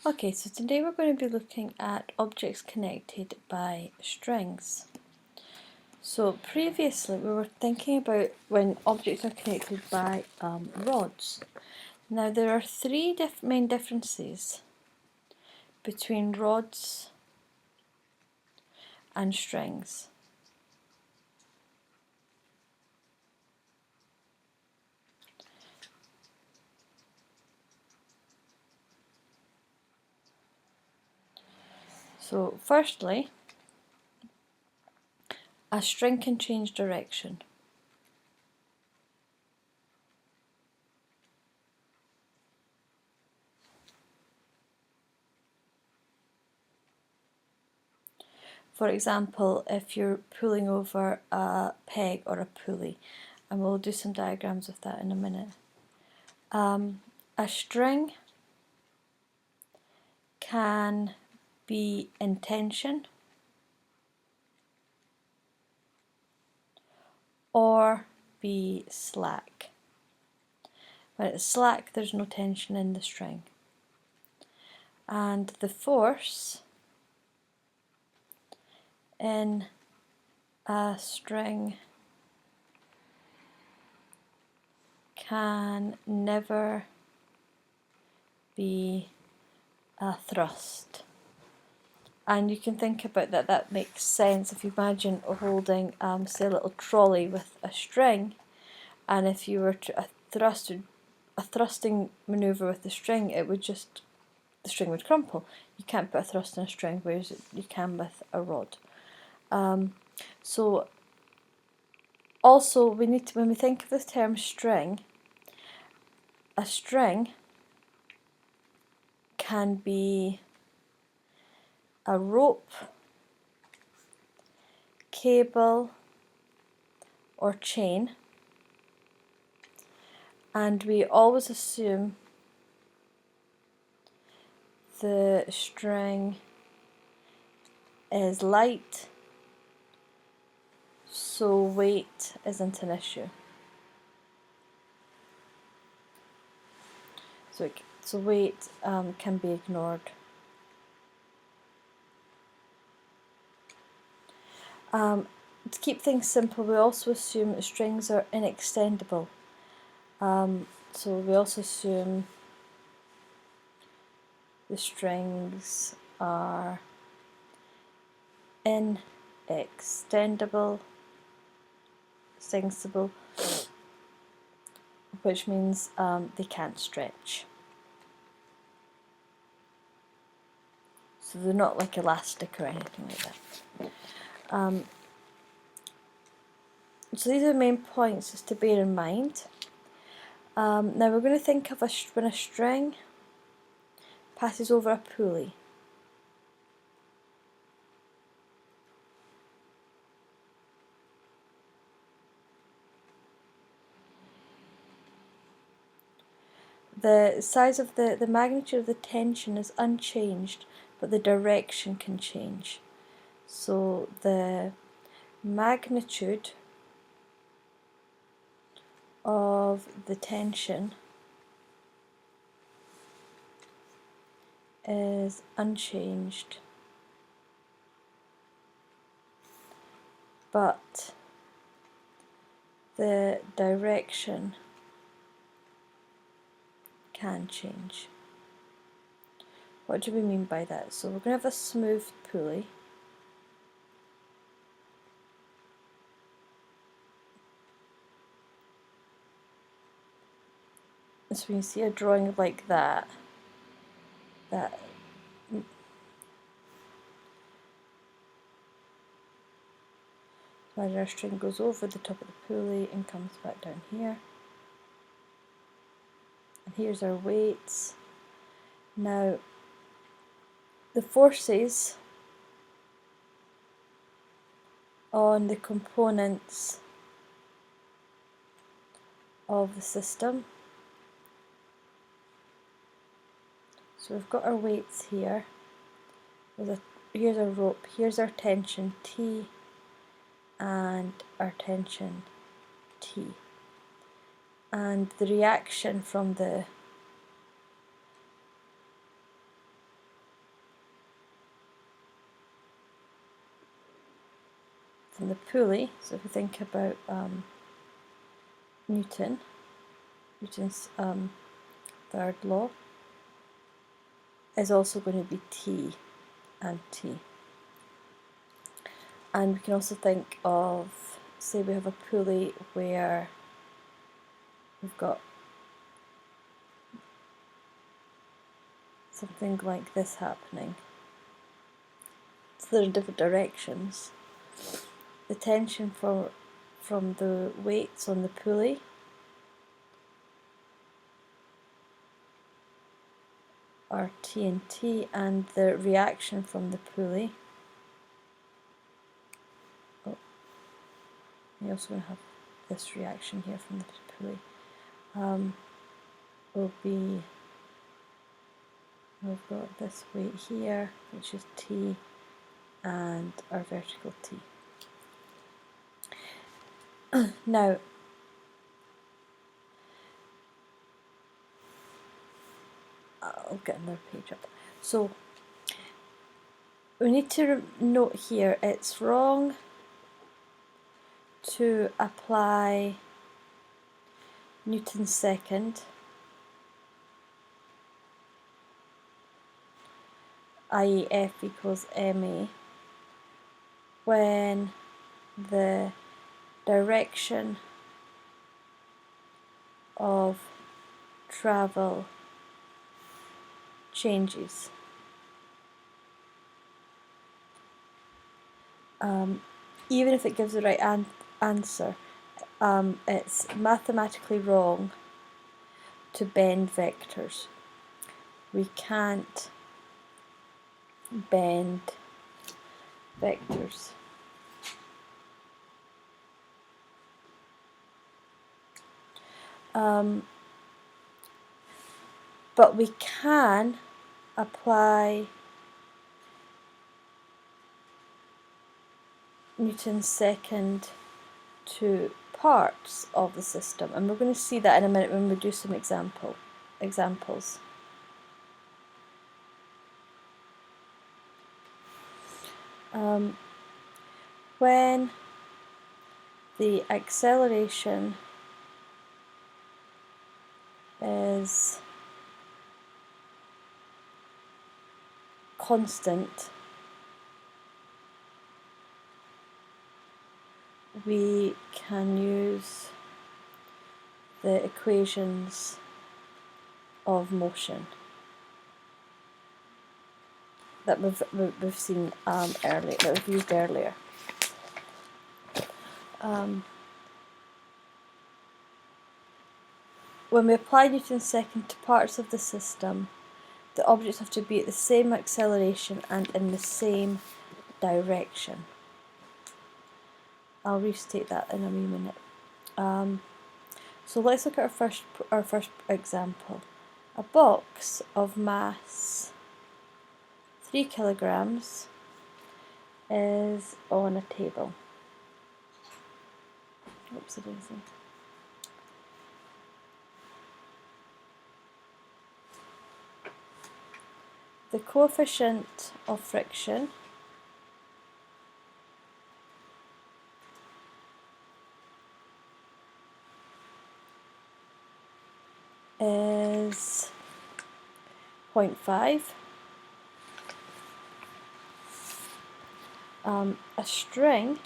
Okay, so today we're going to be looking at objects connected by strings. So previously we were thinking about when objects are connected by rods. Now there are three main differences between rods and strings. So firstly, a string can change direction. For example, if you're pulling over a peg or a pulley, and we'll do some diagrams of that in a minute. A string can be in tension or be slack. When it's slack, there's no tension in the string. And the force in a string can never be a thrust. And you can think about that, that makes sense if you imagine holding say a little trolley with a string, and if you were to a thrusting manoeuvre with the string, the string would crumple. You can't put a thrust in a string, whereas you can with a rod. So also we need to, when we think of the term string, a string can be a rope, cable or chain, and we always assume the string is light, so weight isn't an issue. So weight can be ignored. To keep things simple, we also assume that strings are inextendable. So we also assume the strings are inextendable, which means they can't stretch. So they're not like elastic or anything like that. So these are the main points just to bear in mind. Now we're going to think of when a string passes over a pulley. The size of the magnitude of the tension is unchanged, but the direction can change. So the magnitude of the tension is unchanged, but the direction can change. What do we mean by that? So we're going to have a smooth pulley. So when you see a drawing like that imagine our string goes over the top of the pulley and comes back down here. And here's our weights. Now, the forces on the components of the system. So we've got our weights here. Here's our rope, here's our tension T and our tension T. And the reaction from the from the pulley. So if we think about Newton's third law, is also going to be T and T. And we can also think of, say we have a pulley where we've got something like this happening. So there are different directions. The tension from the weights on the pulley are T and T, and the reaction from the pulley, you also going to have this reaction here from the pulley, will be, we've got this weight here, which is T, and our vertical T. Now, I'll get another page up. So, we need to note here, it's wrong to apply Newton's second, i.e. F equals ma, when the direction of travel changes. Even if it gives the right answer, it's mathematically wrong to bend vectors. We can't bend vectors. But we can apply Newton's second to parts of the system, and we're going to see that in a minute when we do some examples. When the acceleration is constant, we can use the equations of motion that we've seen earlier, that we've used earlier. When we apply Newton's second to parts of the system, the objects have to be at the same acceleration and in the same direction. I'll restate that in a wee minute. So let's look at our first example. A box of mass 3 kilograms is on a table. Oops, it isn't. The coefficient of friction is 0.5. A string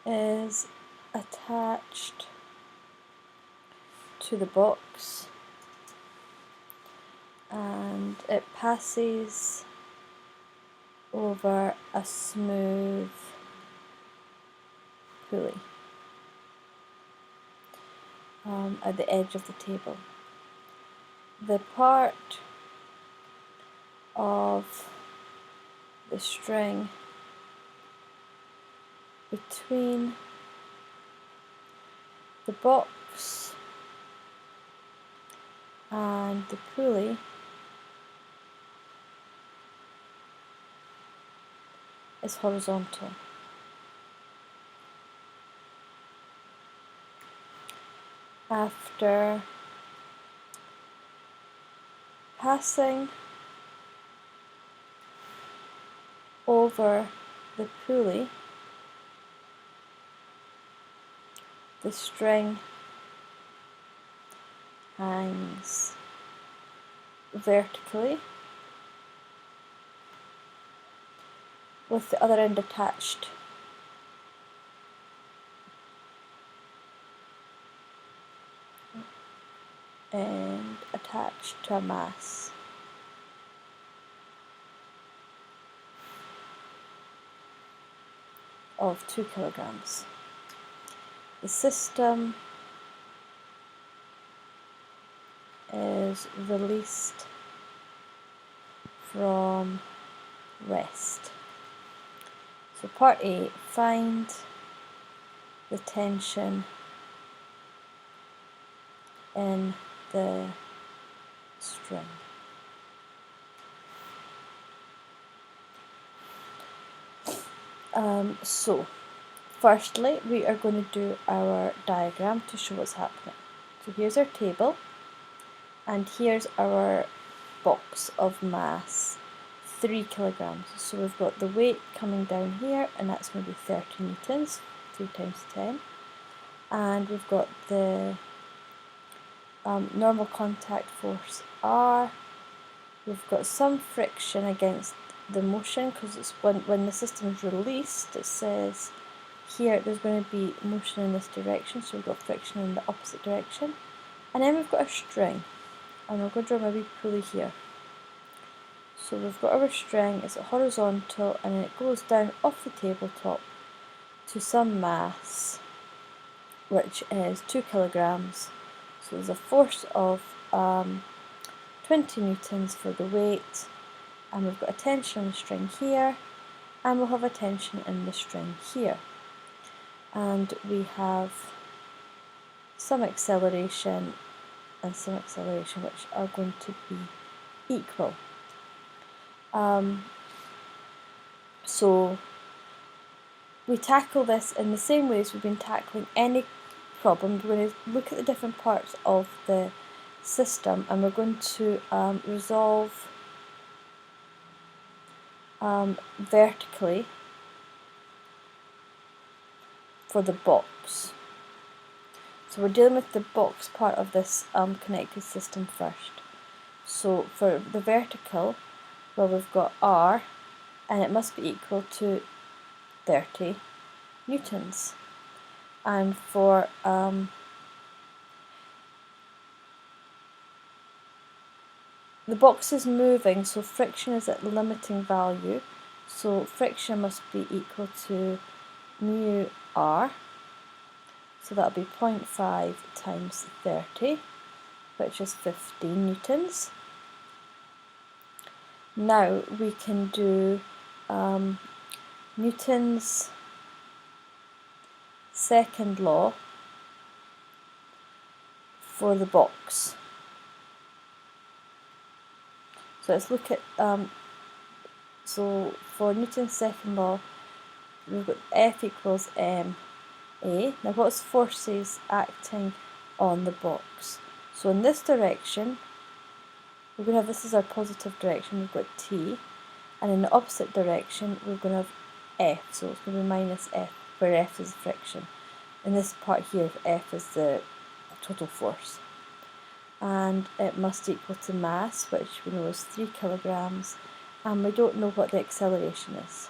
is attached to the box and it passes over a smooth pulley at the edge of the table. The part of the string between the box and the pulley is horizontal. After passing over the pulley, the string hangs vertically with the other end attached to a mass of 2 kilograms. The system is released from rest. So part A, find the tension in the string. So firstly we are going to do our diagram to show what's happening. So here's our table and here's our box of mass, 3 kilograms. So we've got the weight coming down here and that's going to be 30 newtons, 3 times 10. And we've got the normal contact force R. We've got some friction against the motion because it's when the system is released, it says here there's going to be motion in this direction, so we've got friction in the opposite direction. And then we've got a string, and we're going to draw my wee pulley here. So we've got our string, it's horizontal, and then it goes down off the tabletop to some mass, which is 2 kilograms. So there's a force of 20 newtons for the weight, and we've got a tension on the string here, and we'll have a tension in the string here. And we have some acceleration and some acceleration which are going to be equal. So we tackle this in the same ways we've been tackling any problem. We're going to look at the different parts of the system and we're going to resolve vertically for the box. So we're dealing with the box part of this connected system first. So for the vertical, well, we've got R and it must be equal to 30 newtons. And for the box is moving, so friction is at the limiting value, so friction must be equal to mu R, so that'll be 0.5 times 30, which is 15 newtons. Now we can do Newton's second law for the box. So let's look at, so for Newton's second law, we've got F equals ma. Now what's forces acting on the box? So in this direction, we're going to have, this is our positive direction, we've got T, and in the opposite direction we're going to have F, so it's going to be minus F, where F is friction. In this part here, F is the total force. And it must equal to mass, which we know is 3 kilograms, and we don't know what the acceleration is.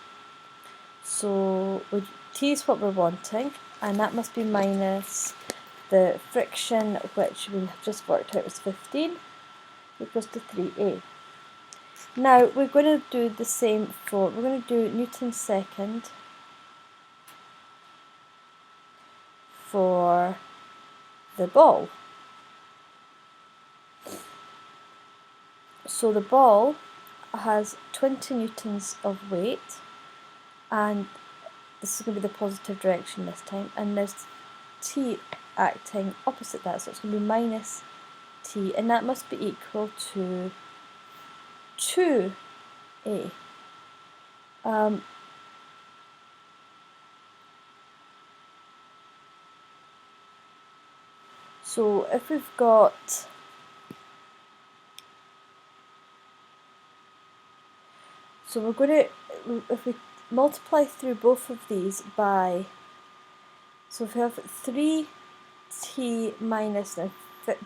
So T is what we're wanting, and that must be minus the friction, which we have just worked out was 15, equals to 3a. Now we're going to do the same for, we're going to do Newton's second for the ball. So the ball has 20 newtons of weight, and this is going to be the positive direction this time, and there's T acting opposite that, so it's going to be minus T, and that must be equal to 2a. So if we've got, so we're going to, if we multiply through both of these by, so if we have 3t minus, now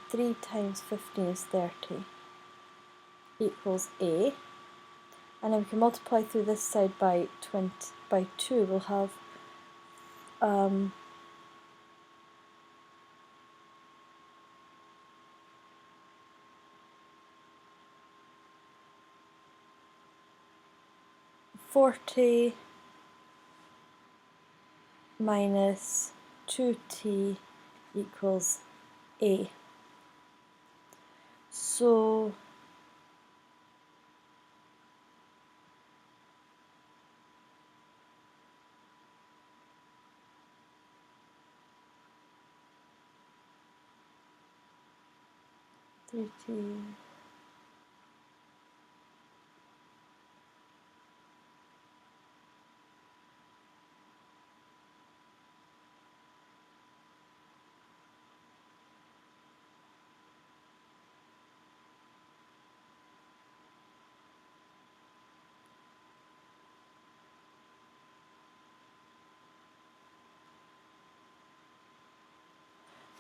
3 times 15 is 30, equals a, and then we can multiply through this side by 2, we'll have 40 minus 2t equals a. So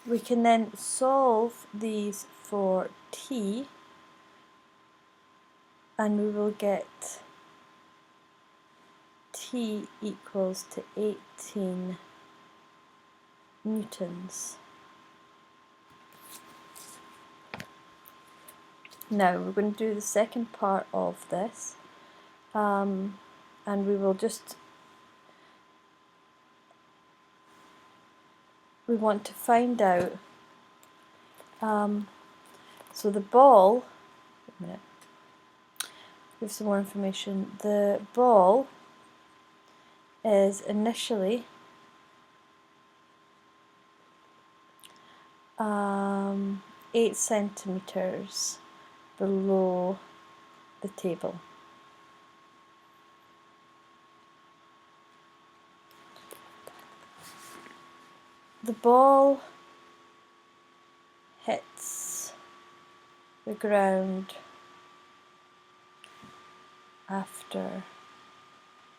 we can then solve these for t, and we will get t equals to 18 newtons. Now we're going to do the second part of this, and we will just, we want to find out, so the ball, wait a minute, give some more information. The ball is initially 8 centimeters below the table. The ball hits the ground after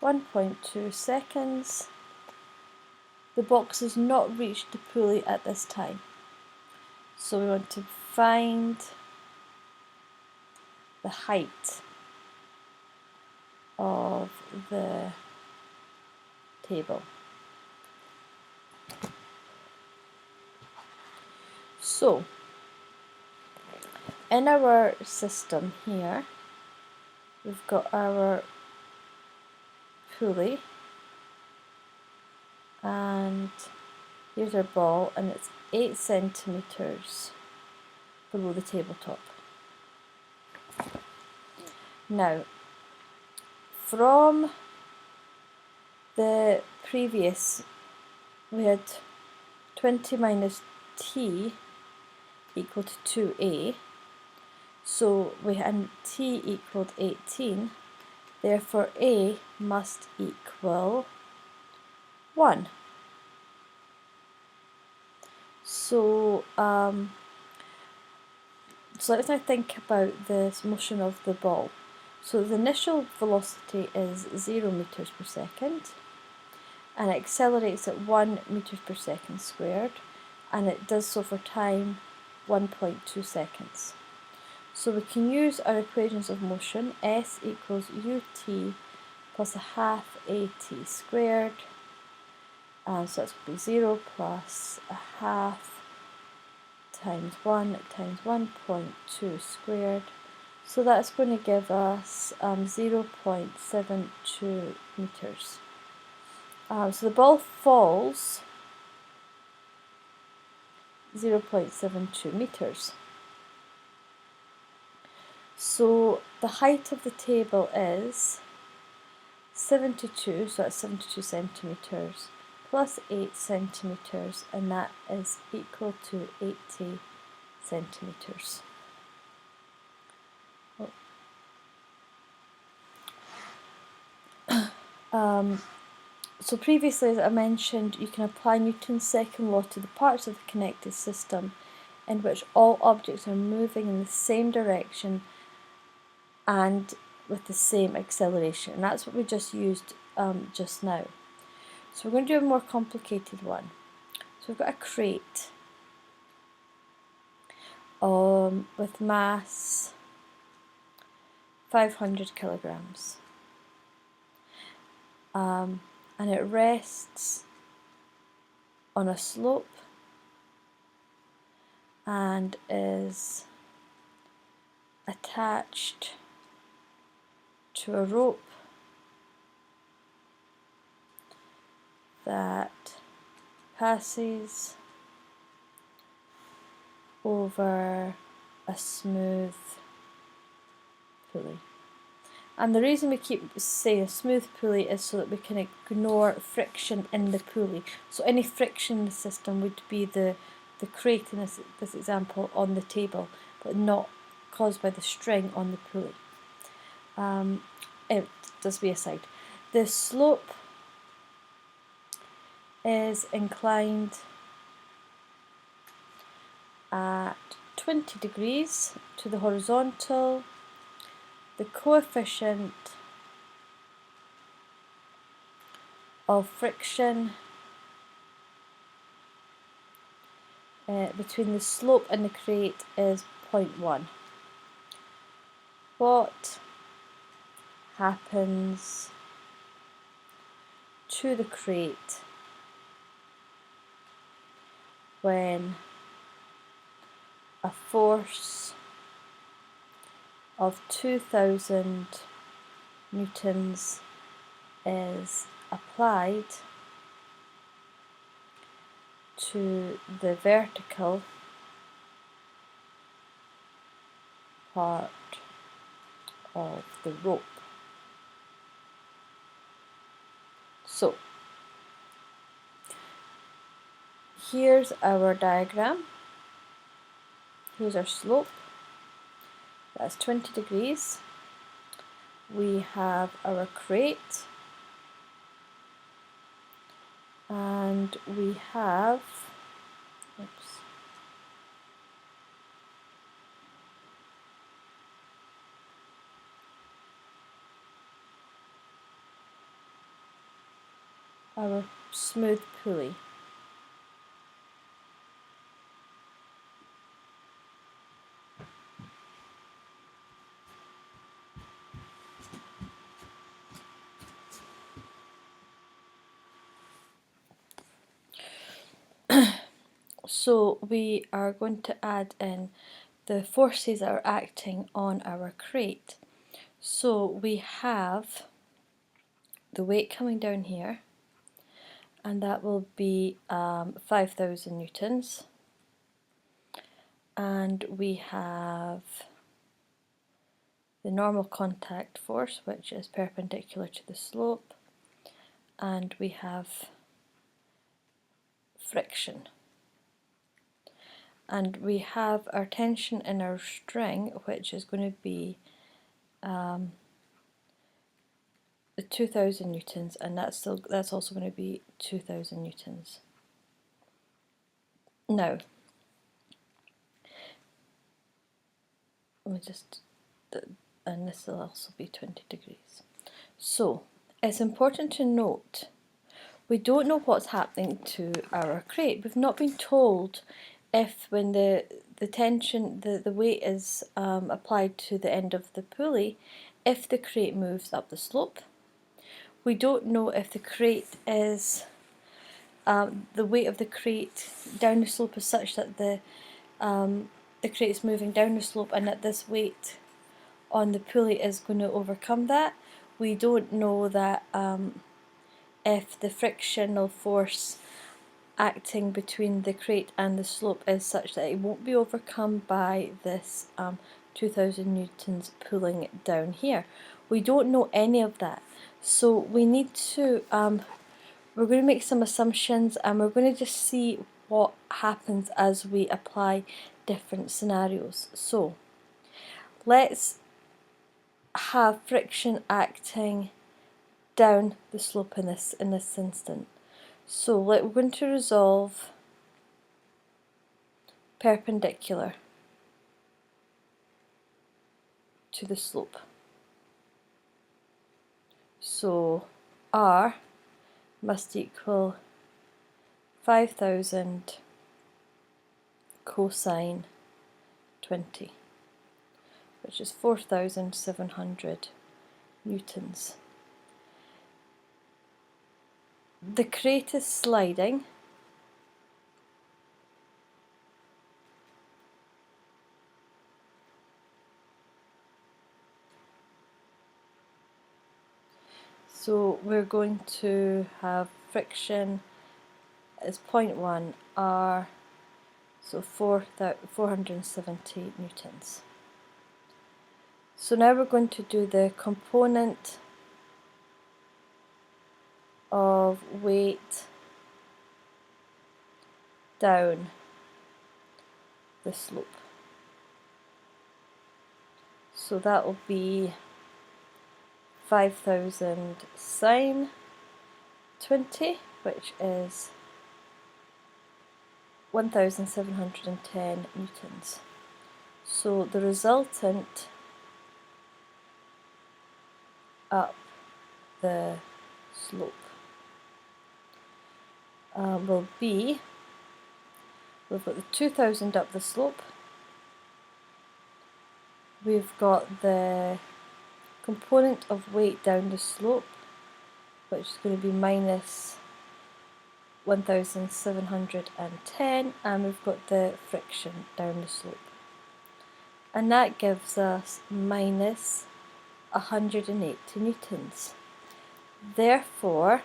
1.2 seconds. The box has not reached the pulley at this time. So we want to find the height of the table. So, in our system here, we've got our pulley, and here's our ball, and it's 8 centimeters below the tabletop. Now, from the previous, we had 20 minus t equal to 2a, so we had t equaled 18, therefore a must equal 1. So let's now think about this motion of the ball. So the initial velocity is 0 meters per second, and it accelerates at 1 meters per second squared, and it does so for time 1.2 seconds. So we can use our equations of motion. S equals ut plus a half at squared, and so that's going to be 0 plus a half times 1 times 1.2 squared. So that's going to give us 0.72 meters. So the ball falls 0.72 meters. So the height of the table is 72, so that's 72 centimeters, plus 8 centimeters, and that is equal to 80 centimeters. So previously, as I mentioned, you can apply Newton's second law to the parts of the connected system in which all objects are moving in the same direction and with the same acceleration, and that's what we just used just now. So we're going to do a more complicated one. So we've got a crate with mass 500 kilograms, and it rests on a slope and is attached to a rope that passes over a smooth pulley. And the reason we keep saying a smooth pulley is so that we can ignore friction in the pulley. So any friction in the system would be the crate in this example on the table, but not caused by the string on the pulley. It does be aside. The slope is inclined at 20 degrees to the horizontal. The coefficient of friction between the slope and the crate is 0.1. What happens to the crate when a force of 2000 newtons is applied to the vertical part of the rope? So here's our diagram. Here's our slope. That's 20 degrees. We have our crate, and we have, our smooth pulley. So we are going to add in the forces that are acting on our crate. So we have the weight coming down here, and that will be 5,000 newtons. And we have the normal contact force, which is perpendicular to the slope, and we have friction. And we have our tension in our string, which is going to be the 2000 newtons, and that's also going to be 2000 newtons. Now, and this will also be 20 degrees. So it's important to note we don't know what's happening to our crate. We've not been told if when the tension, the weight is applied to the end of the pulley, if the crate moves up the slope. We don't know if the crate is, the weight of the crate down the slope is such that the crate is moving down the slope and that this weight on the pulley is going to overcome that. We don't know that if the frictional force acting between the crate and the slope is such that it won't be overcome by this 2000 newtons pulling it down here. We don't know any of that, so we need to we're going to make some assumptions, and we're going to just see what happens as we apply different scenarios. So let's have friction acting down the slope in this instant. So we're going to resolve perpendicular to the slope. So R must equal 5,000 cosine 20, which is 4,700 newtons. The crate is sliding, so we're going to have friction as 0.1 R, so 470 newtons. So now we're going to do the component of weight down the slope. So that will be 5,000 sine 20, which is 1,710 newtons. So the resultant up the slope will be, we've got the 2,000 up the slope, we've got the component of weight down the slope, which is going to be minus 1,710, and we've got the friction down the slope. And that gives us minus 180 newtons. Therefore,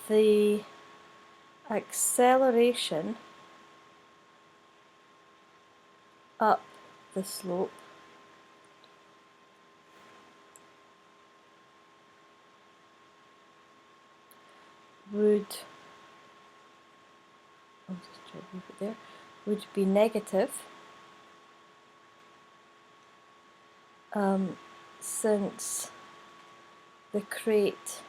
the acceleration up the slope would, I'll just try to move it there, would be negative, since the crate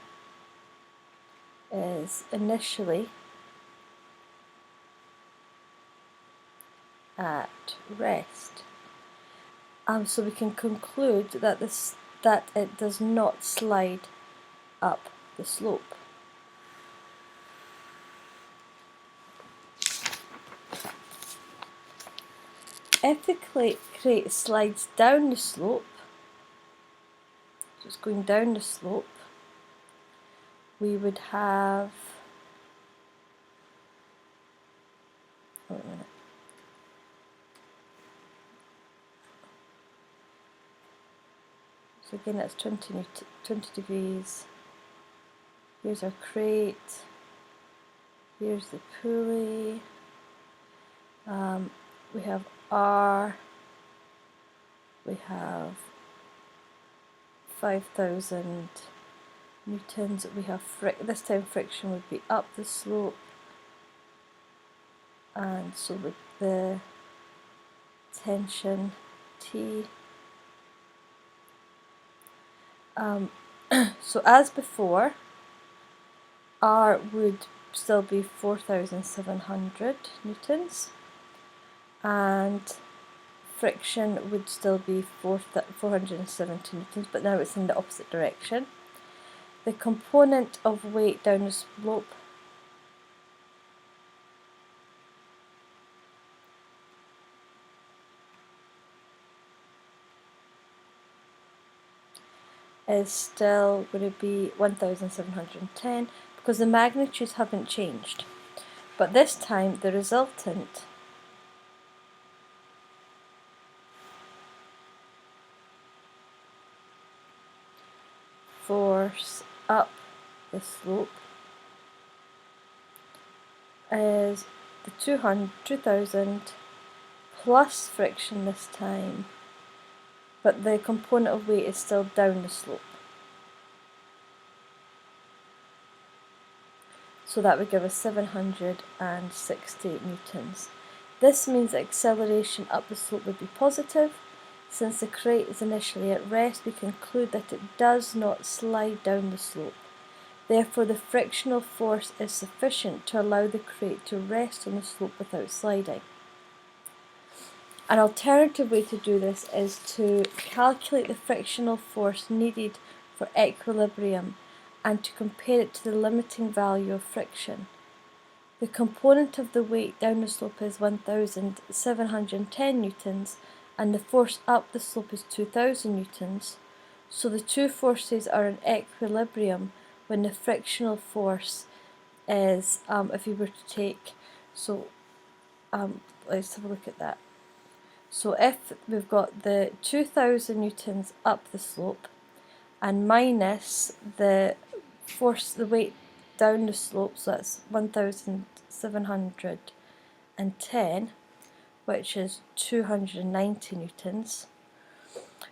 is initially at rest. So we can conclude that that it does not slide up the slope. If the crate slides down the slope, so it's going down the slope, we would have, wait a minute. So again, that's 20 degrees. Here's our crate. Here's the pulley. We have R. We have 5,000 newtons. We have this time friction would be up the slope, and so with the tension T. So as before, R would still be 4,700 newtons, and friction would still be 470 newtons, but now it's in the opposite direction. The component of weight down the slope is still going to be 1,710 because the magnitudes haven't changed. But this time the resultant force up the slope is the 2,000 plus friction this time, but the component of weight is still down the slope. So that would give us 760 newtons. This means that acceleration up the slope would be positive. Since the crate is initially at rest, we conclude that it does not slide down the slope. Therefore, the frictional force is sufficient to allow the crate to rest on the slope without sliding. An alternative way to do this is to calculate the frictional force needed for equilibrium and to compare it to the limiting value of friction. The component of the weight down the slope is 1,710 newtons and the force up the slope is 2,000 newtons. So the two forces are in equilibrium when the frictional force is, if you were to take, let's have a look at that. So if we've got the 2,000 newtons up the slope and minus the force, the weight down the slope, so that's 1,710, which is 290 newtons.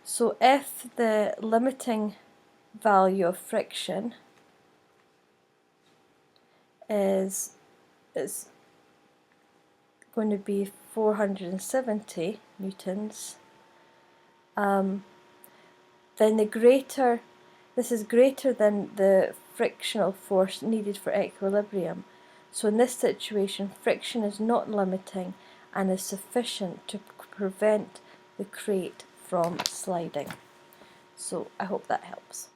So if the limiting value of friction is going to be 470 newtons, then this is greater than the frictional force needed for equilibrium. So in this situation, friction is not limiting and is sufficient to prevent the crate from sliding. So I hope that helps.